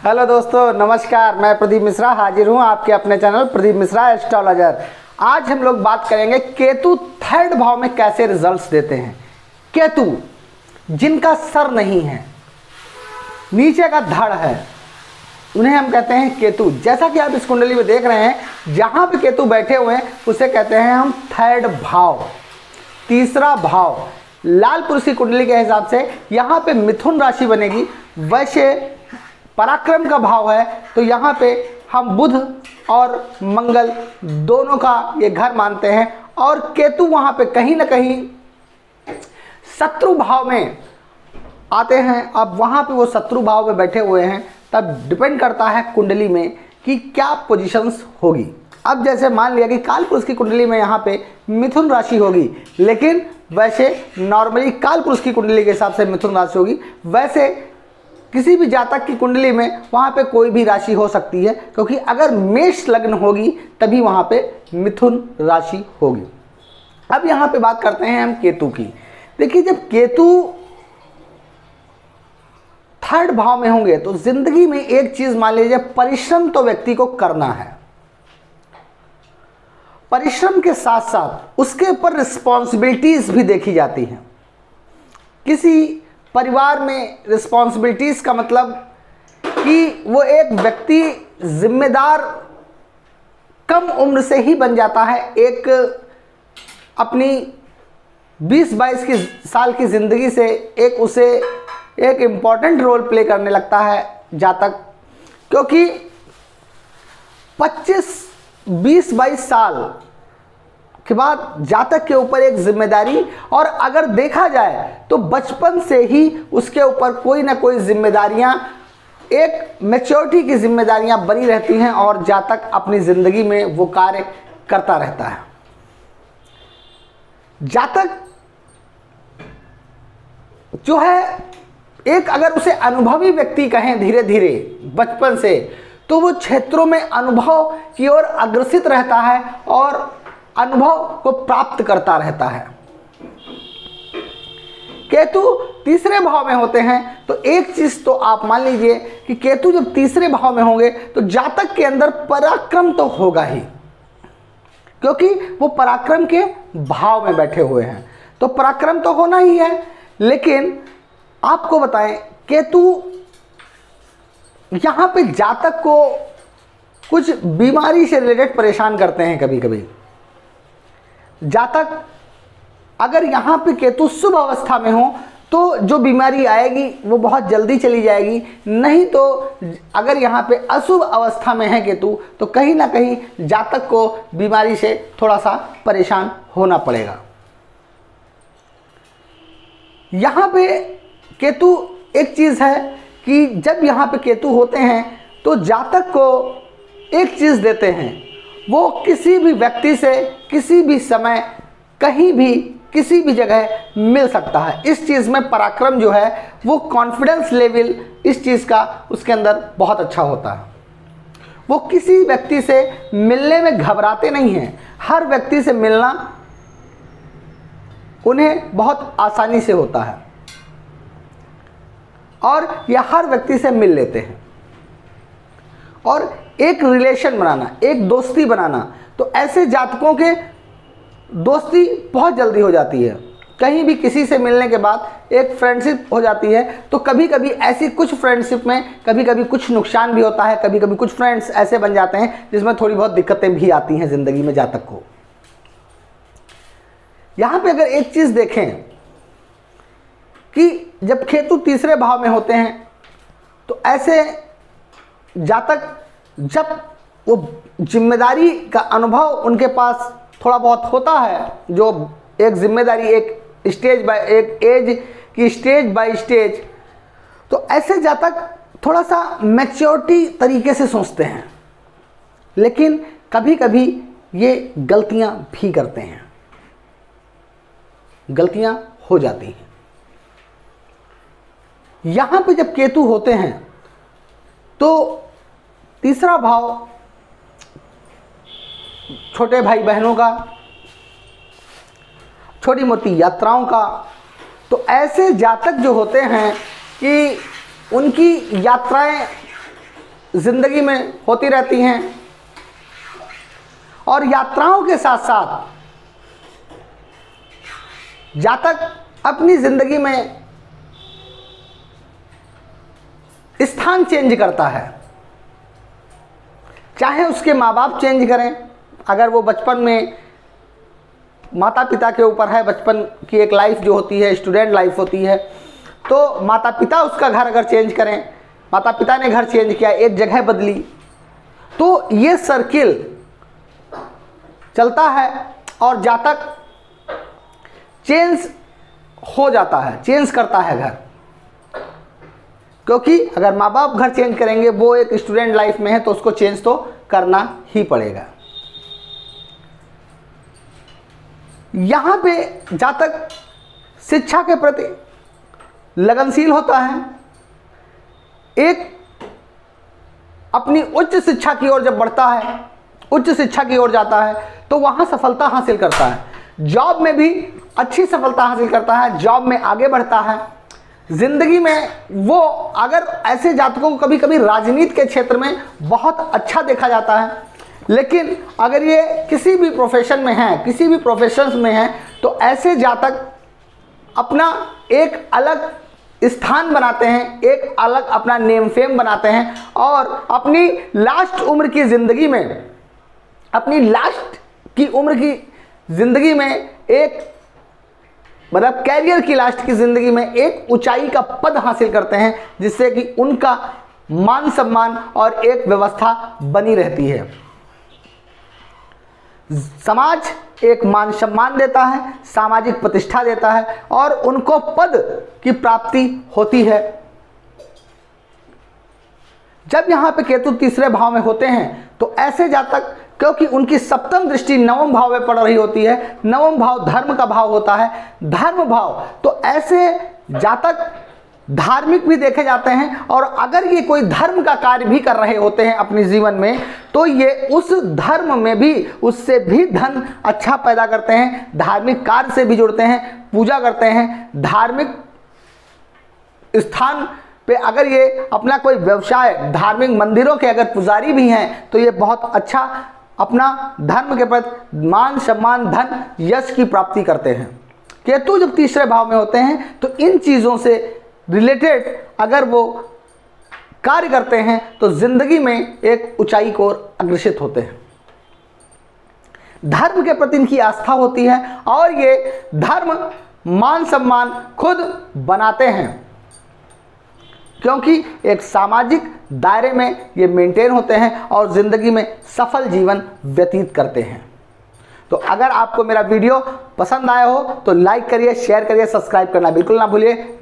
Hello दोस्तों, नमस्कार। मैं प्रदीप मिश्रा हाजिर हूं आपके अपने चैनल प्रदीप मिश्रा एस्ट्रोलॉजर। आज हम लोग बात करेंगे केतु थर्ड भाव में कैसे रिजल्ट्स देते हैं। केतु जिनका सर नहीं है, नीचे का धड़ है, उन्हें हम कहते हैं केतु। जैसा कि आप इस कुंडली में देख रहे हैं, जहां पे केतु बैठे हुए हैं उसे कहते हैं हम थर्ड भाव, तीसरा भाव। लाल पुरुष की कुंडली के हिसाब से यहाँ पे मिथुन राशि बनेगी। वैसे पराक्रम का भाव है तो यहाँ पे हम बुध और मंगल दोनों का ये घर मानते हैं, और केतु वहाँ पे कहीं ना कहीं शत्रु भाव में आते हैं। अब वहाँ पे वो शत्रु भाव में बैठे हुए हैं, तब डिपेंड करता है कुंडली में कि क्या पोजीशंस होगी। अब जैसे मान लिया कि काल पुरुष की कुंडली में यहाँ पे मिथुन राशि होगी, लेकिन वैसे नॉर्मली काल पुरुष की कुंडली के हिसाब से मिथुन राशि होगी। वैसे किसी भी जातक की कुंडली में वहाँ पे कोई भी राशि हो सकती है, क्योंकि अगर मेष लग्न होगी तभी वहाँ पे मिथुन राशि होगी। अब यहाँ पे बात करते हैं हम केतु की। देखिए, जब केतु थर्ड भाव में होंगे तो जिंदगी में एक चीज मान लीजिए, परिश्रम तो व्यक्ति को करना है। परिश्रम के साथ साथ उसके ऊपर रिस्पॉन्सिबिलिटीज भी देखी जाती हैं। किसी परिवार में रिस्पॉन्सिबिलिटीज का मतलब कि वो एक व्यक्ति जिम्मेदार कम उम्र से ही बन जाता है। एक अपनी 20-22 साल की ज़िंदगी से उसे एक इम्पॉर्टेंट रोल प्ले करने लगता है जातक, क्योंकि 20-22 साल के बाद जातक के ऊपर एक जिम्मेदारी, और अगर देखा जाए तो बचपन से ही उसके ऊपर कोई ना कोई जिम्मेदारियां, एक मैच्योरिटी की जिम्मेदारियां बनी रहती हैं, और जातक अपनी ज़िंदगी में वो कार्य करता रहता है। जातक जो है, एक अगर उसे अनुभवी व्यक्ति कहें धीरे धीरे बचपन से, तो वो क्षेत्रों में अनुभव की ओर अग्रसित रहता है और अनुभव को प्राप्त करता रहता है। केतु तीसरे भाव में होते हैं तो एक चीज तो आप मान लीजिए कि केतु जब तीसरे भाव में होंगे तो जातक के अंदर पराक्रम तो होगा ही, क्योंकि वो पराक्रम के भाव में बैठे हुए हैं, तो पराक्रम तो होना ही है। लेकिन आपको बताएं, केतु यहां पे जातक को कुछ बीमारी से रिलेटेड परेशान करते हैं। कभी कभी जातक अगर यहाँ पे केतु शुभ अवस्था में हो तो जो बीमारी आएगी वो बहुत जल्दी चली जाएगी, नहीं तो अगर यहाँ पे अशुभ अवस्था में है केतु तो कहीं ना कहीं जातक को बीमारी से थोड़ा सा परेशान होना पड़ेगा। यहाँ पे केतु एक चीज़ है कि जब यहाँ पे केतु होते हैं तो जातक को एक चीज़ देते हैं, वो किसी भी व्यक्ति से किसी भी समय कहीं भी किसी भी जगह मिल सकता है। इस चीज़ में पराक्रम जो है, वो कॉन्फिडेंस लेवल इस चीज़ का उसके अंदर बहुत अच्छा होता है। वो किसी व्यक्ति से मिलने में घबराते नहीं हैं। हर व्यक्ति से मिलना उन्हें बहुत आसानी से होता है और यह हर व्यक्ति से मिल लेते हैं। और एक रिलेशन बनाना, एक दोस्ती बनाना, तो ऐसे जातकों के दोस्ती बहुत जल्दी हो जाती है। कहीं भी किसी से मिलने के बाद एक फ्रेंडशिप हो जाती है। तो कभी कभी ऐसी कुछ फ्रेंडशिप में कभी कभी कुछ नुकसान भी होता है, कभी कभी कुछ फ्रेंड्स ऐसे बन जाते हैं जिसमें थोड़ी बहुत दिक्कतें भी आती हैं ज़िंदगी में जातक को। यहाँ पे अगर एक चीज़ देखें कि जब केतु तीसरे भाव में होते हैं तो ऐसे जातक, जब वो जिम्मेदारी का अनुभव उनके पास थोड़ा बहुत होता है, जो एक जिम्मेदारी एक स्टेज बाय एक एज की स्टेज बाय स्टेज, तो ऐसे जातक थोड़ा सा मैच्योरिटी तरीके से सोचते हैं, लेकिन कभी कभी ये गलतियां भी करते हैं, गलतियां हो जाती हैं। यहां पे जब केतु होते हैं तो तीसरा भाव छोटे भाई बहनों का, छोटी मोटी यात्राओं का, तो ऐसे जातक जो होते हैं कि उनकी यात्राएं जिंदगी में होती रहती हैं और यात्राओं के साथ साथ जातक अपनी जिंदगी में स्थान चेंज करता है, चाहे उसके माँ बाप चेंज करें। अगर वो बचपन में माता पिता के ऊपर है, बचपन की एक लाइफ जो होती है स्टूडेंट लाइफ होती है, तो माता पिता उसका घर अगर चेंज करें, माता पिता ने घर चेंज किया, एक जगह बदली, तो ये सर्किल चलता है और जातक चेंज हो जाता है, चेंज करता है घर। क्योंकि अगर माँ बाप घर चेंज करेंगे, वो एक स्टूडेंट लाइफ में है तो उसको चेंज तो करना ही पड़ेगा। यहाँ पे जातक शिक्षा के प्रति लगनशील होता है, एक अपनी उच्च शिक्षा की ओर जब बढ़ता है, उच्च शिक्षा की ओर जाता है तो वहाँ सफलता हासिल करता है, जॉब में भी अच्छी सफलता हासिल करता है, जॉब में आगे बढ़ता है। जिंदगी में वो अगर ऐसे जातकों को कभी कभी राजनीति के क्षेत्र में बहुत अच्छा देखा जाता है, लेकिन अगर ये किसी भी प्रोफेशन में है, किसी भी प्रोफेशंस में है, तो ऐसे जातक अपना एक अलग स्थान बनाते हैं, एक अलग अपना नेम फेम बनाते हैं और अपनी लास्ट उम्र की ज़िंदगी में, अपनी लास्ट की उम्र की ज़िंदगी में एक मतलब कैरियर की लास्ट की ज़िंदगी में एक ऊंचाई का पद हासिल करते हैं, जिससे कि उनका मान सम्मान और एक व्यवस्था बनी रहती है। समाज एक मान सम्मान देता है, सामाजिक प्रतिष्ठा देता है और उनको पद की प्राप्ति होती है। जब यहाँ पे केतु तीसरे भाव में होते हैं तो ऐसे जातक, क्योंकि उनकी सप्तम दृष्टि नवम भाव में पड़ रही होती है, नवम भाव धर्म का भाव होता है, धर्म भाव, तो ऐसे जातक धार्मिक भी देखे जाते हैं और अगर ये कोई धर्म का कार्य भी कर रहे होते हैं अपने जीवन में, तो ये उस धर्म में भी उससे भी धन अच्छा पैदा करते हैं, धार्मिक कार्य से भी जुड़ते हैं, पूजा करते हैं, धार्मिक स्थान पे अगर ये अपना कोई व्यवसाय, धार्मिक मंदिरों के अगर पुजारी भी हैं, तो ये बहुत अच्छा अपना धर्म के प्रति मान सम्मान, धन, यश की प्राप्ति करते हैं। केतु जब तीसरे भाव में होते हैं तो इन चीज़ों से रिलेटेड अगर वो कार्य करते हैं तो जिंदगी में एक ऊंचाई को ओर अग्रसित होते हैं। धर्म के प्रति इनकी आस्था होती है और ये धर्म मान सम्मान खुद बनाते हैं, क्योंकि एक सामाजिक दायरे में ये मेंटेन होते हैं और ज़िंदगी में सफल जीवन व्यतीत करते हैं। तो अगर आपको मेरा वीडियो पसंद आया हो तो लाइक करिए, शेयर करिए, सब्सक्राइब करना बिल्कुल ना भूलिए।